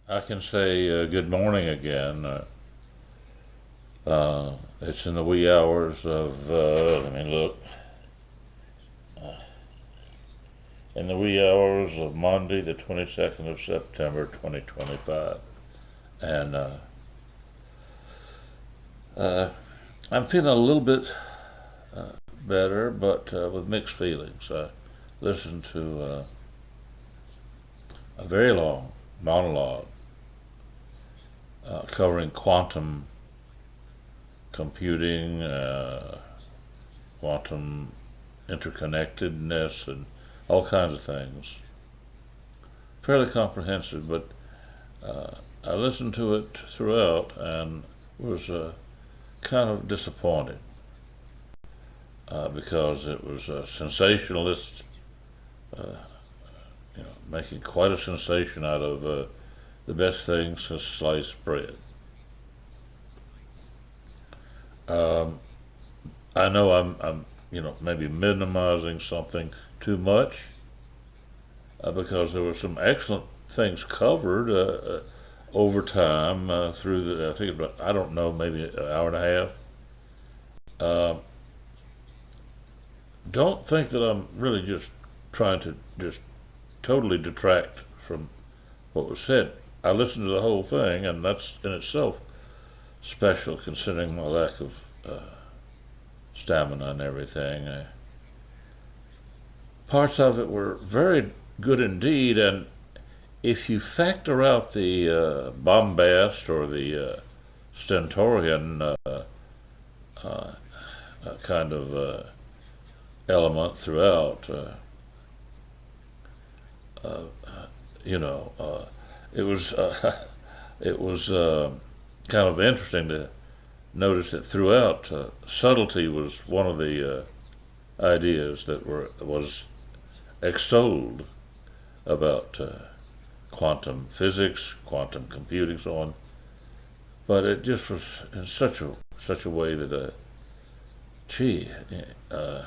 I can say good morning again. It's in the wee hours of, let me look, in the wee hours of Monday, the 22nd of September, 2025. And uh, I'm feeling a little bit better, but with mixed feelings. I listened to a very long monologue covering quantum computing, quantum interconnectedness, and all kinds of things. Fairly comprehensive, but I listened to it throughout and was kind of disappointed because it was a sensationalist, uh, making quite a sensation out of the best thing since sliced bread. Um, I know I'm maybe minimizing something too much because there were some excellent things covered over time through the, I think about, I don't know, maybe an hour and a half. Uh, don't think that I'm really just trying to just totally detract from what was said. I listened to the whole thing, and that's in itself special considering my lack of uh, stamina and everything. Parts of it were very good indeed, and if you factor out the bombast or the stentorian uh, kind of element throughout, uh, you know, it was it was kind of interesting to notice that throughout subtlety was one of the ideas that was extolled about quantum physics, quantum computing, so on. But it just was in such a way that, gee, uh,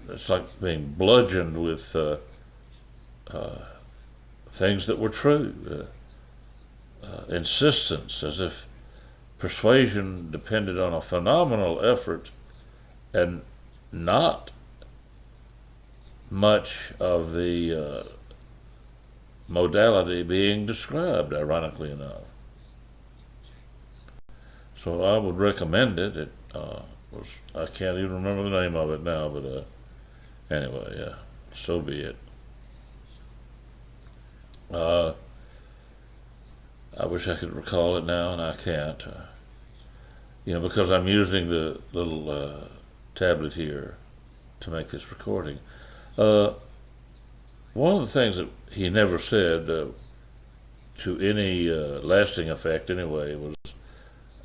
it's like being bludgeoned with uh, things that were true. Insistence, as if persuasion depended on a phenomenal effort and not much of the modality being described, ironically enough. So I would recommend it. It was, I can't even remember the name of it now, but anyway, yeah, so be it. Uh, I wish I could recall it now, and I can't. Because I'm using the little tablet here to make this recording. Uh, One of the things that he never said to any lasting effect, anyway, was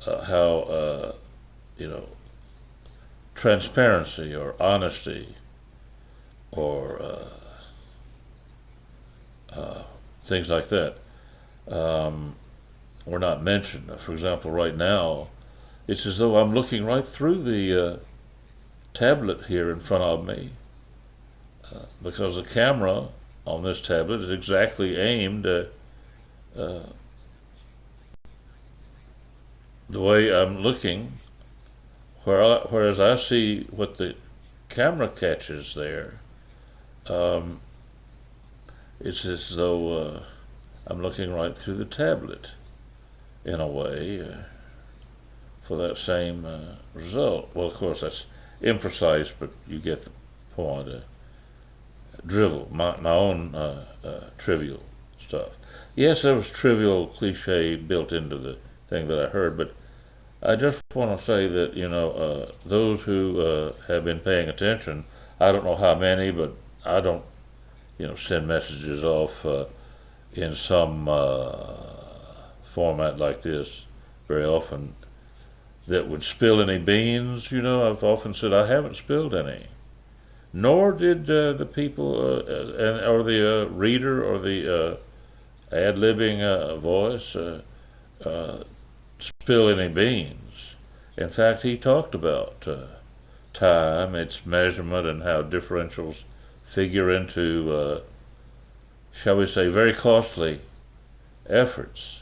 how you know transparency or honesty or things like that were not mentioned. For example, right now, it's as though I'm looking right through the tablet here in front of me because the camera on this tablet is exactly aimed at uh, the way I'm looking, whereas I see what the camera catches there. Um, it's as though I'm looking right through the tablet in a way for that same result. Well, of course, that's imprecise, but you get the point. Drivel, my own trivial stuff. Yes, there was trivial cliche built into the thing that I heard, but I just want to say that those who have been paying attention, I don't know how many, but I don't send messages off in some format like this very often that would spill any beans. I've often said I haven't spilled any, nor did the people or the reader or the ad libbing voice uh, spill any beans. In fact, he talked about time, its measurement, and how differentials figure into, shall we say, very costly. efforts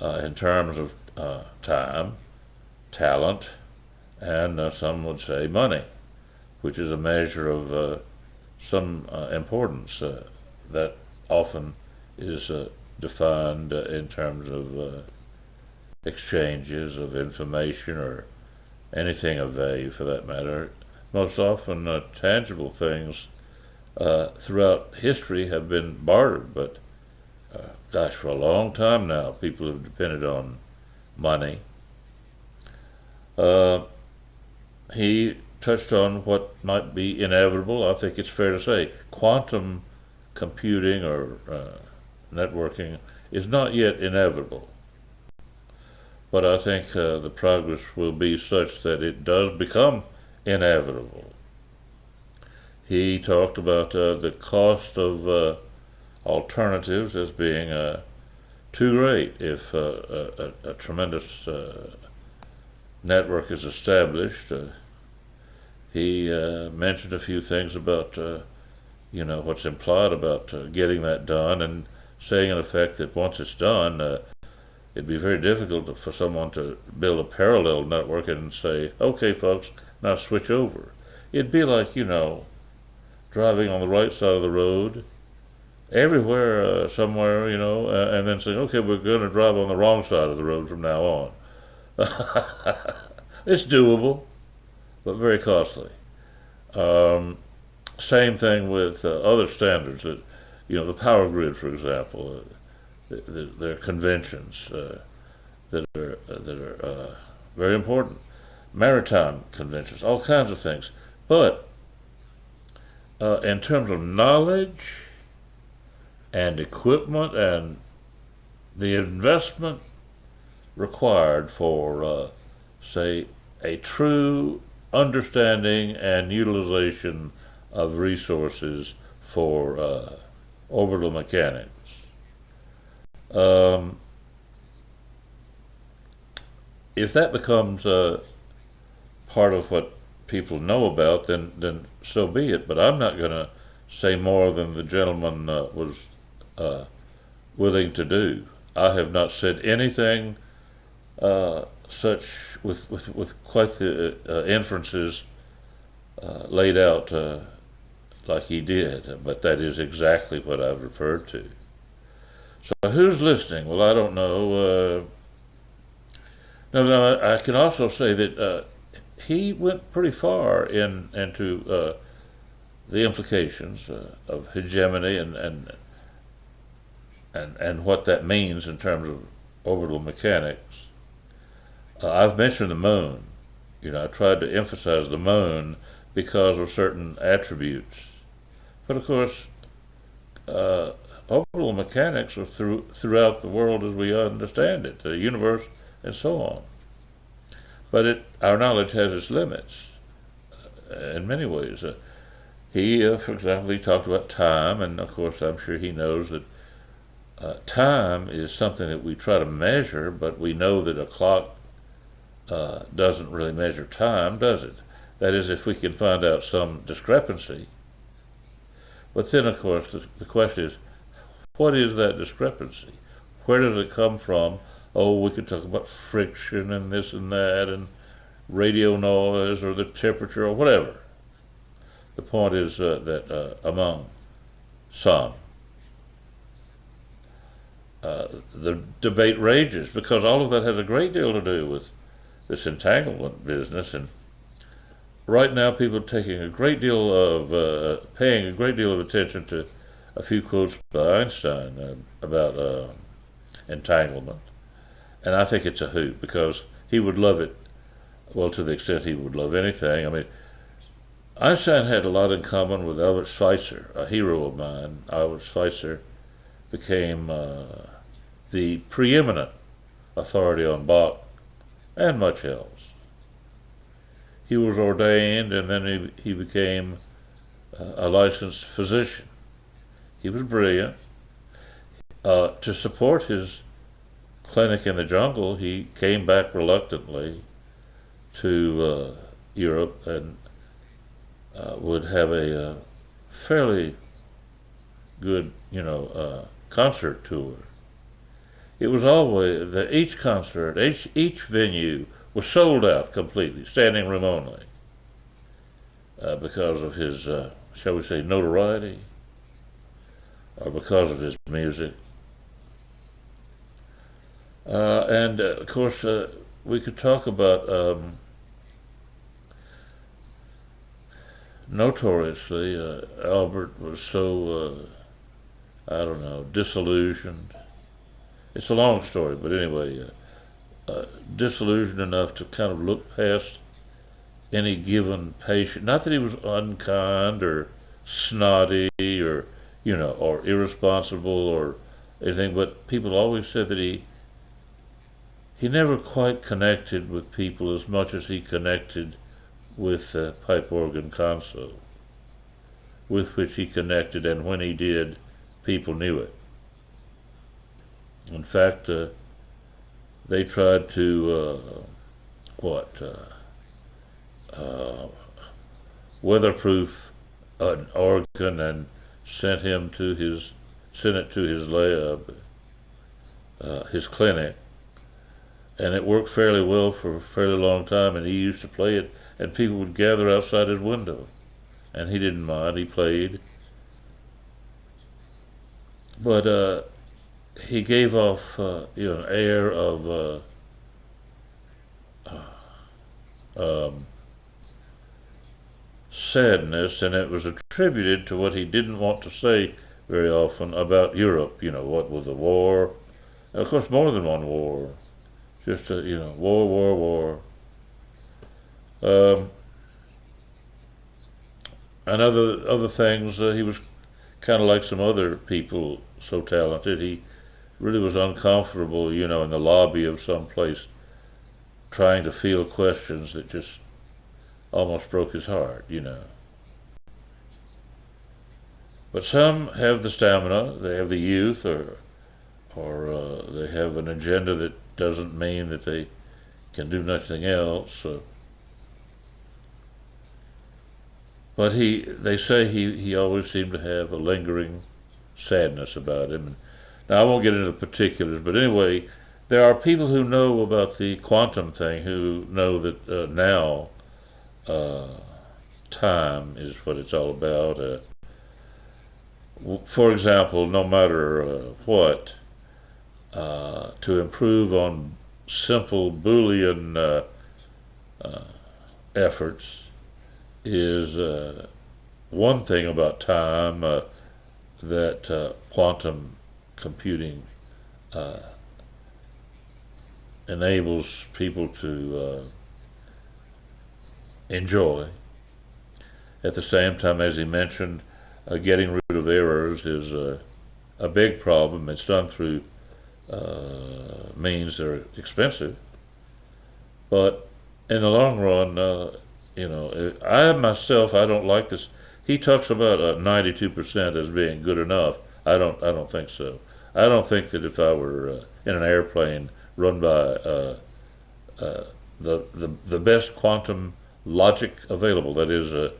in terms of time, talent, and some would say money, which is a measure of some importance that often is defined in terms of exchanges of information or anything of value for that matter. Most often, tangible things throughout history have been bartered, but gosh, for a long time now, people have depended on money. He touched on what might be inevitable. I think it's fair to say quantum computing or networking is not yet inevitable. But I think the progress will be such that it does become inevitable. He talked about the cost of alternatives as being too great if a tremendous network is established. He mentioned a few things about, what's implied about getting that done, and saying in effect that once it's done, it'd be very difficult for someone to build a parallel network and say, okay, folks, now switch over. It'd be like, driving on the right side of the road everywhere, somewhere, and then saying, okay, we're going to drive on the wrong side of the road from now on. It's doable, but very costly. Same thing with other standards. The power grid, for example, there are conventions that are very important. Maritime conventions, all kinds of things. But in terms of knowledge and equipment and the investment required for, say, a true understanding and utilization of resources for orbital mechanics. If that becomes part of what people know about, then so be it. But I'm not going to say more than the gentleman was willing to do. I have not said anything such with quite the inferences laid out like he did, but that is exactly what I've referred to. So who's listening? Well, I don't know. No, I can also say that he went pretty far into the implications of hegemony and what that means in terms of orbital mechanics. I've mentioned the moon. I tried to emphasize the moon because of certain attributes. But of course, orbital mechanics are throughout the world as we understand it, the universe, and so on. But our knowledge has its limits in many ways. For example, he talked about time, and of course, I'm sure he knows that time is something that we try to measure, but we know that a clock doesn't really measure time, does it? That is, if we can find out some discrepancy. But then, of course, the question is, what is that discrepancy? Where does it come from? Oh, we could talk about friction and this and that and radio noise or the temperature or whatever. The point is that among some, the debate rages because all of that has a great deal to do with this entanglement business. And right now, people are taking a great deal of, paying a great deal of attention to a few quotes by Einstein about entanglement. And I think it's a hoot because he would love it, well, to the extent he would love anything. I mean, Einstein had a lot in common with Albert Schweitzer, a hero of mine. Albert Schweitzer became the preeminent authority on Bach and much else. He was ordained and then he became a licensed physician. He was brilliant. To support his clinic in the jungle, he came back reluctantly to Europe and would have a fairly good, concert tour. it was always that each concert, each venue was sold out completely, standing room only, because of his, shall we say, notoriety, or because of his music. And of course, we could talk about notoriously, Albert was so, I don't know, disillusioned. It's a long story, but anyway, disillusioned enough to kind of look past any given patient. Not that he was unkind or snotty or, or irresponsible or anything, but people always said that he never quite connected with people as much as he connected with the pipe organ console, with which he connected, and when he did, people knew it. In fact, they tried to weatherproof an organ and sent it to his lab, his clinic, and it worked fairly well for a fairly long time. And he used to play it, and people would gather outside his window, and he didn't mind. He played, but he gave off an air of um, sadness, and it was attributed to what he didn't want to say very often about Europe. What was the war, and of course more than one war. Just war, war, war. Um, and other things. He was kind of like some other people, so talented. He really was uncomfortable, in the lobby of some place, trying to field questions that just almost broke his heart. But some have the stamina, they have the youth, or they have an agenda that doesn't mean that they can do nothing else. But they say he always seemed to have a lingering sadness about him. Now, I won't get into the particulars, but anyway, there are people who know about the quantum thing who know that now uh, time is what it's all about. For example, no matter what, to improve on simple Boolean efforts is one thing about time that quantum computing uh, enables people to enjoy. At the same time, as he mentioned, getting rid of errors is a big problem. It's done through means that are expensive, but in the long run, I myself, I don't like this. He talks about 92% as being good enough. I don't think so. I don't think that if I were in an airplane run by the best quantum logic available, that is,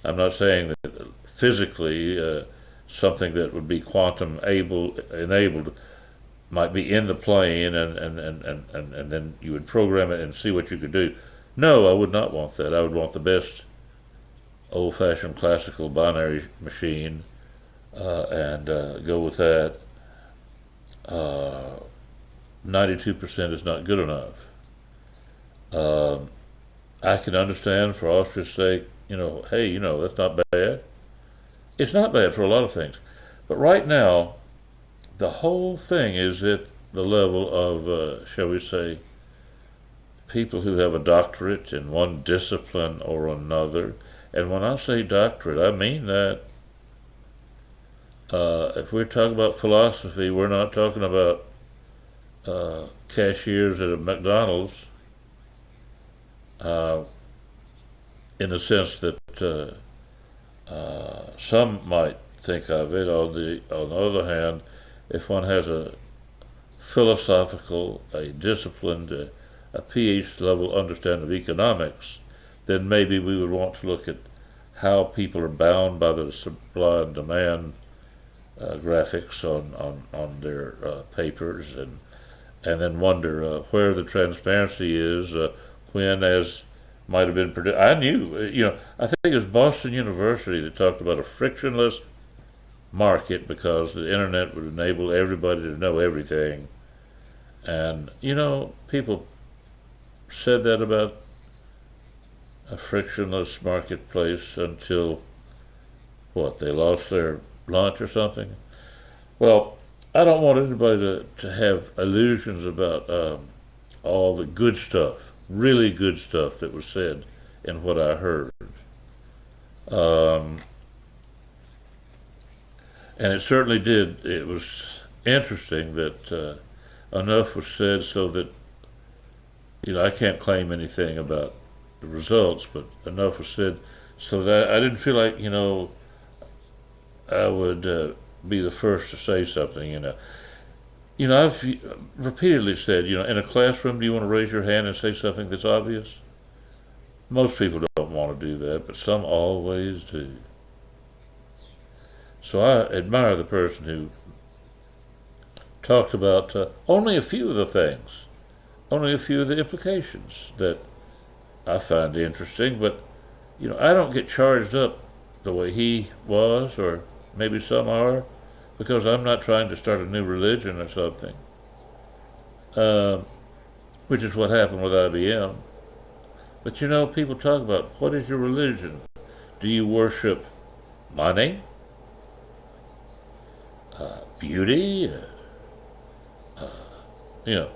I'm not saying that physically something that would be quantum enabled might be in the plane, and then you would program it and see what you could do. No, I would not want that. I would want the best old-fashioned classical binary machine, and go with that. 92% is not good enough. Um, I can understand, for Austria's sake, hey, that's not bad. It's not bad for a lot of things. But right now, the whole thing is at the level of, shall we say, people who have a doctorate in one discipline or another. And when I say doctorate, I mean that. If we're talking about philosophy, we're not talking about cashiers at a McDonald's, uh, in the sense that some might think of it. On the other hand, if one has a philosophical, a disciplined, a PhD level understanding of economics, then maybe we would want to look at how people are bound by the supply and demand graphics on their papers, and and then wonder where the transparency is when, as might have been predicted. I knew, I think it was Boston University that talked about a frictionless market because the internet would enable everybody to know everything. And, people said that about a frictionless marketplace until, what, they lost their lunch or something? Well, I don't want anybody to have illusions about all the good stuff, really good stuff that was said in what I heard. Um, and it certainly did. It was interesting that enough was said so that, I can't claim anything about the results, but enough was said so that I didn't feel like, I would be the first to say something. I've repeatedly said, in a classroom, do you want to raise your hand and say something that's obvious? Most people don't want to do that, but some always do. So I admire the person who talked about only a few of the things, only a few of the implications that I find interesting, but, I don't get charged up the way he was, or maybe some are, because I'm not trying to start a new religion or something, uh, which is what happened with IBM. But people talk about what is your religion? Do you worship money, beauty?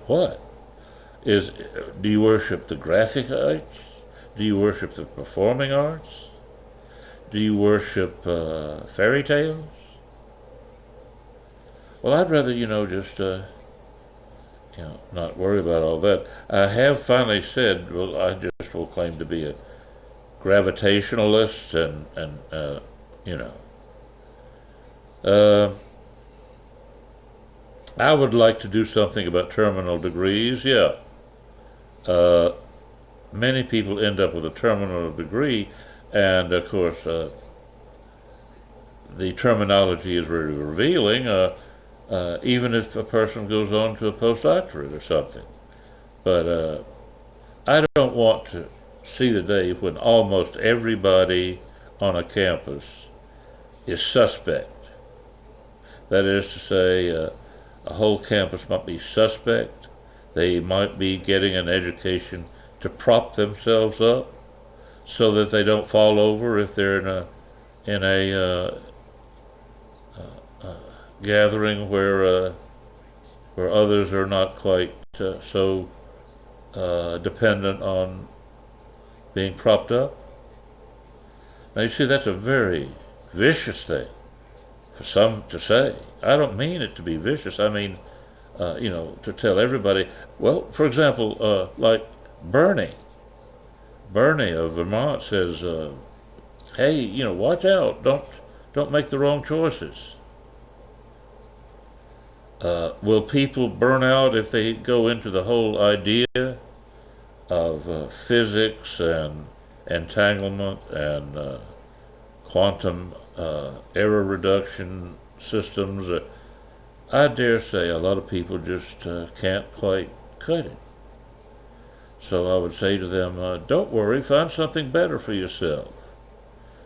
What is? Do you worship the graphic arts? Do you worship the performing arts? Do you worship fairy tales? Well, I'd rather just not worry about all that. I have finally said, well, I just will claim to be a gravitationalist, and you know, uh, I would like to do something about terminal degrees. Yeah, uh, many people end up with a terminal degree, and of course, the terminology is very revealing. Even if a person goes on to a postdoctorate or something, but I don't want to see the day when almost everybody on a campus is suspect. That is to say, a whole campus might be suspect. They might be getting an education to prop themselves up so that they don't fall over if they're in a gathering where others are not quite so dependent on being propped up. Now you see, that's a very vicious thing for some to say. I don't mean it to be vicious. I mean, to tell everybody. Well, for example, like Bernie. Bernie of Vermont says, "Hey, watch out! Don't make the wrong choices." Will people burn out if they go into the whole idea of physics and entanglement and quantum error reduction systems? I dare say a lot of people just can't quite cut it. So I would say to them, don't worry, find something better for yourself.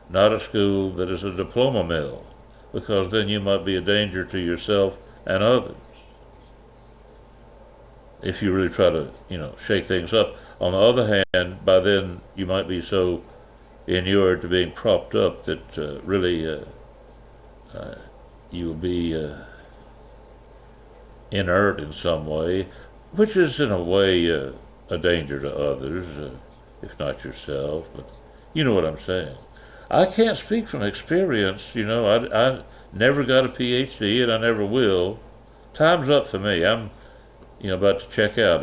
Not a school that is a diploma mill, because then you might be a danger to yourself and others if you really try to, shake things up. On the other hand, by then you might be so inured to being propped up that really you will be inert in some way, which is in a way a danger to others, if not yourself. But you know what I'm saying. I can't speak from experience. I never got a PhD, and I never will. Time's up for me. I'm, about to check out.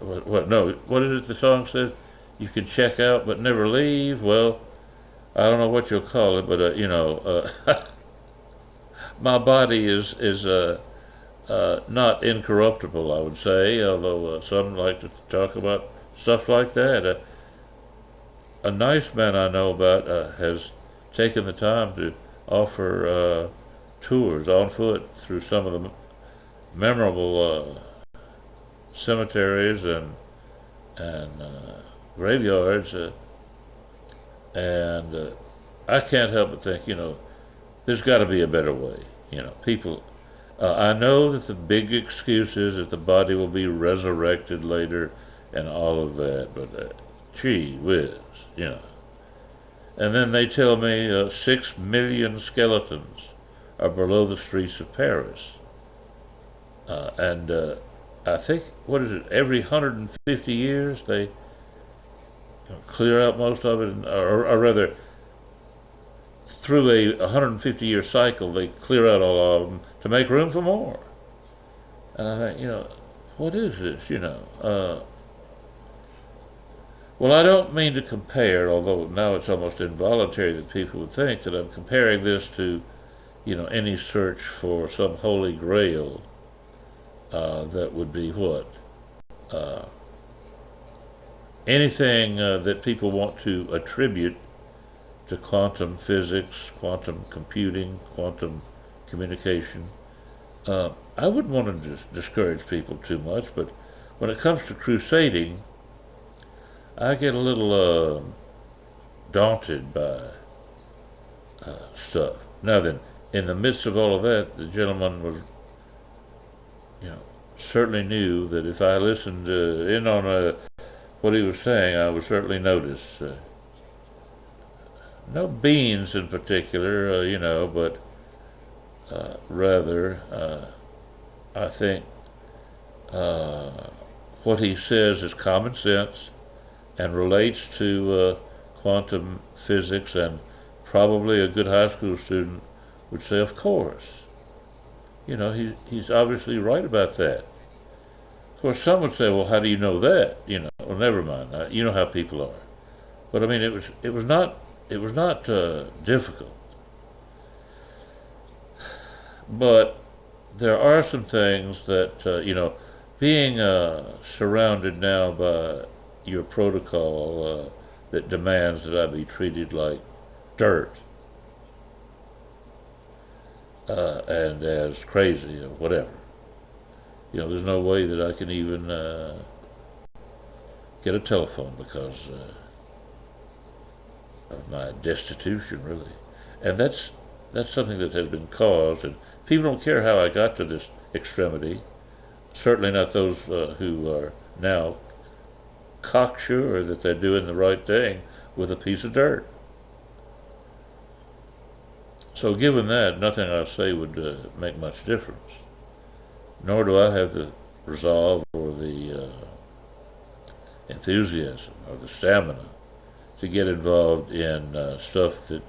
What? No, what is it? The song says, "You can check out but never leave." Well, I don't know what you'll call it, but my body is not incorruptible, I would say. Although some like to talk about stuff like that. A nice man I know about has taken the time to offer tours on foot through some of the memorable cemeteries and graveyards, and I can't help but think, there's got to be a better way. People. I know that the big excuse is that the body will be resurrected later, and all of that, but gee whiz, you know. And then they tell me 6 million skeletons are below the streets of Paris. And I think, what is it, every 150 years they clear out most of it, or rather, through a 150-year cycle, they clear out all of them to make room for more. And I think, what is this? Well, I don't mean to compare, although now it's almost involuntary that people would think that I'm comparing this to, any search for some holy grail that would be what? Uh, Anything that people want to attribute to quantum physics, quantum computing, quantum communication. I wouldn't want to discourage people too much, but when it comes to crusading, I get a little daunted by stuff. Now then, in the midst of all of that, the gentleman was, certainly knew that if I listened in on what he was saying, I would certainly notice. No beans in particular, but rather, I think what he says is common sense and relates to quantum physics, and probably a good high school student would say, of course. He's obviously right about that. Of course, some would say, well, how do you know that? Well, never mind. You know how people are. But I mean, it was not difficult. But there are some things that, being surrounded now by your protocol that demands that I be treated like dirt and as crazy or whatever. There's no way that I can even get a telephone because of my destitution, really. And that's something that has been caused, and people don't care how I got to this extremity. Certainly not those who are now cocksure that they're doing the right thing with a piece of dirt. So given that, nothing I say would make much difference. Nor do I have the resolve or the enthusiasm or the stamina to get involved in stuff that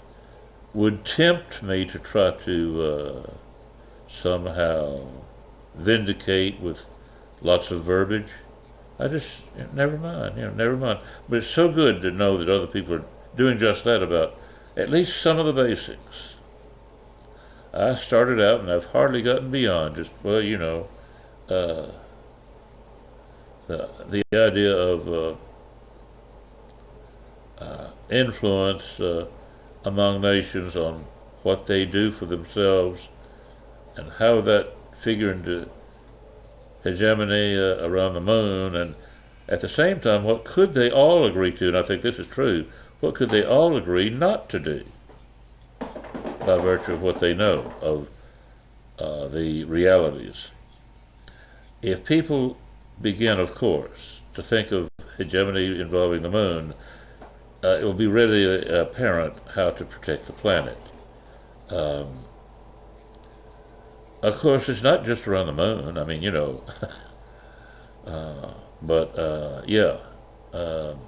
would tempt me to try to somehow vindicate with lots of verbiage. I just, never mind, never mind. But it's so good to know that other people are doing just that about at least some of the basics. I started out and I've hardly gotten beyond just, well, uh, the idea of influence among nations on what they do for themselves and how that figure into hegemony around the moon, and at the same time, what could they all agree to, and I think this is true, what could they all agree not to do by virtue of what they know of the realities. If people begin, of course, to think of hegemony involving the moon, it will be readily apparent how to protect the planet. Um, of course, it's not just around the moon. I mean, but yeah, um,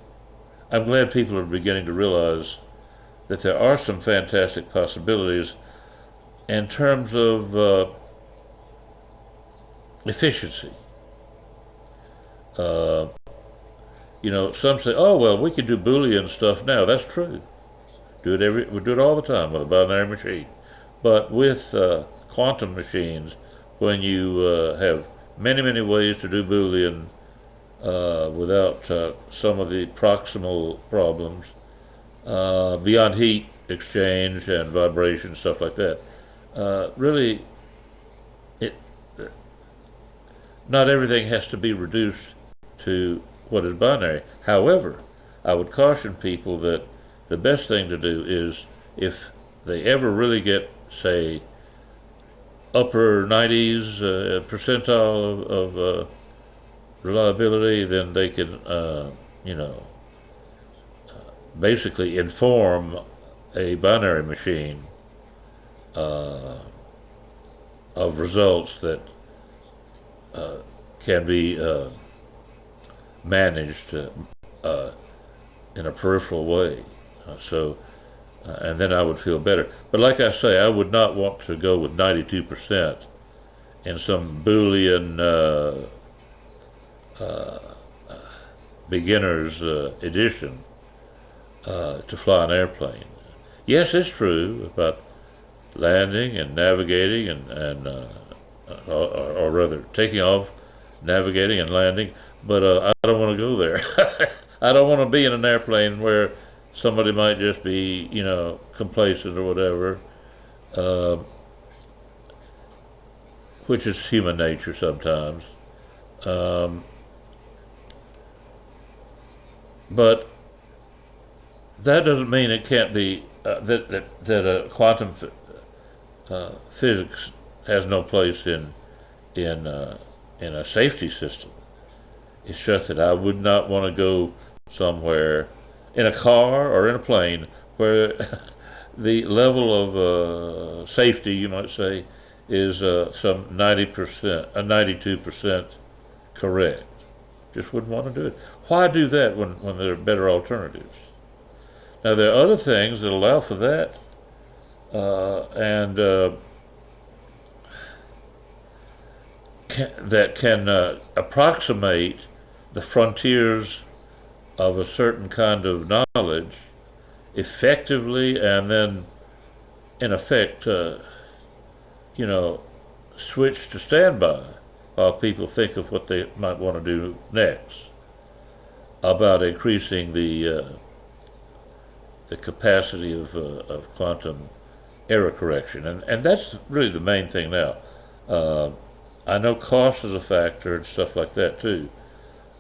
I'm glad people are beginning to realize that there are some fantastic possibilities in terms of efficiency. Uh, some say, "Oh well, we can do Boolean stuff now." That's true. We do it all the time with a binary machine. But with quantum machines, when you have many, many ways to do Boolean without some of the proximal problems, beyond heat exchange and vibration, stuff like that, really, it not everything has to be reduced to what is binary. However, I would caution people that the best thing to do is, if they ever really get, say, upper 90s percentile of reliability, then they can, you know, basically inform a binary machine uh, of results that can be managed in a peripheral way. And then I would feel better. But like I say, I would not want to go with 92% in some Boolean beginner's edition to fly an airplane. Yes, it's true about landing and navigating or rather taking off, navigating and landing, but I don't want to go there. I don't want to be in an airplane where somebody might just be, complacent or whatever, uh, which is human nature sometimes. Um, but that doesn't mean it can't be that quantum physics has no place in in a safety system. It's just that I would not want to go somewhere in a car or in a plane where the level of safety, you might say, is some 90%, 92% correct. Just wouldn't want to do it. Why do that when there are better alternatives? Now, there are other things that allow for that, and that can approximate the frontiers of a certain kind of knowledge effectively, and then, in effect, switch to standby while people think of what they might want to do next about increasing the capacity of quantum error correction, and that's really the main thing now. Uh, I know cost is a factor and stuff like that too,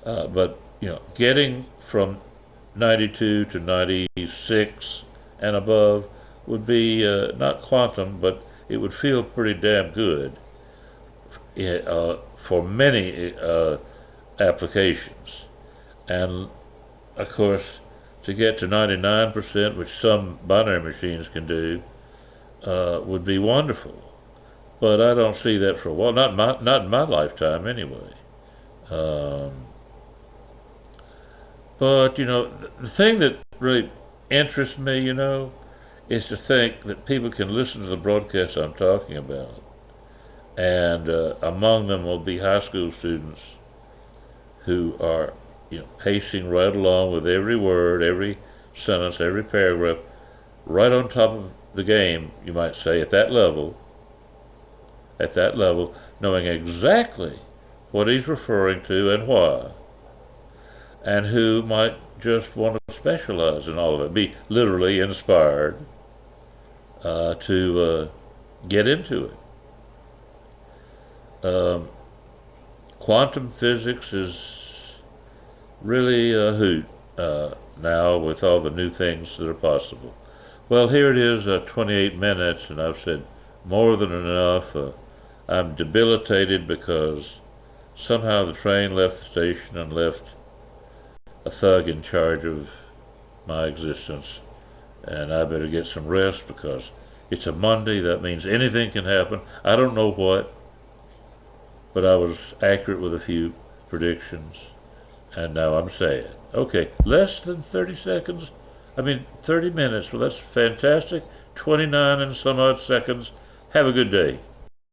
but getting from 92 to 96 and above would be not quantum, but it would feel pretty damn good for many applications. And of course, to get to 99%, which some binary machines can do, would be wonderful. But I don't see that for a while. Not in my lifetime, anyway. Um, but the thing that really interests me, is to think that people can listen to the broadcasts I'm talking about, and among them will be high school students who are, pacing right along with every word, every sentence, every paragraph, right on top of the game, you might say, at that level, knowing exactly what he's referring to and why, and who might just want to specialize in all of it, be literally inspired to get into it. Quantum physics is really a hoot now with all the new things that are possible. Well, here it is, 28 minutes, and I've said more than enough. I'm debilitated because somehow the train left the station and left a thug in charge of my existence, and I better get some rest because it's a Monday. That means anything can happen. I don't know what, but I was accurate with a few predictions, and now I'm sad. Okay, less than 30 seconds. 30 minutes. Well, that's fantastic. 29 and some odd seconds. Have a good day.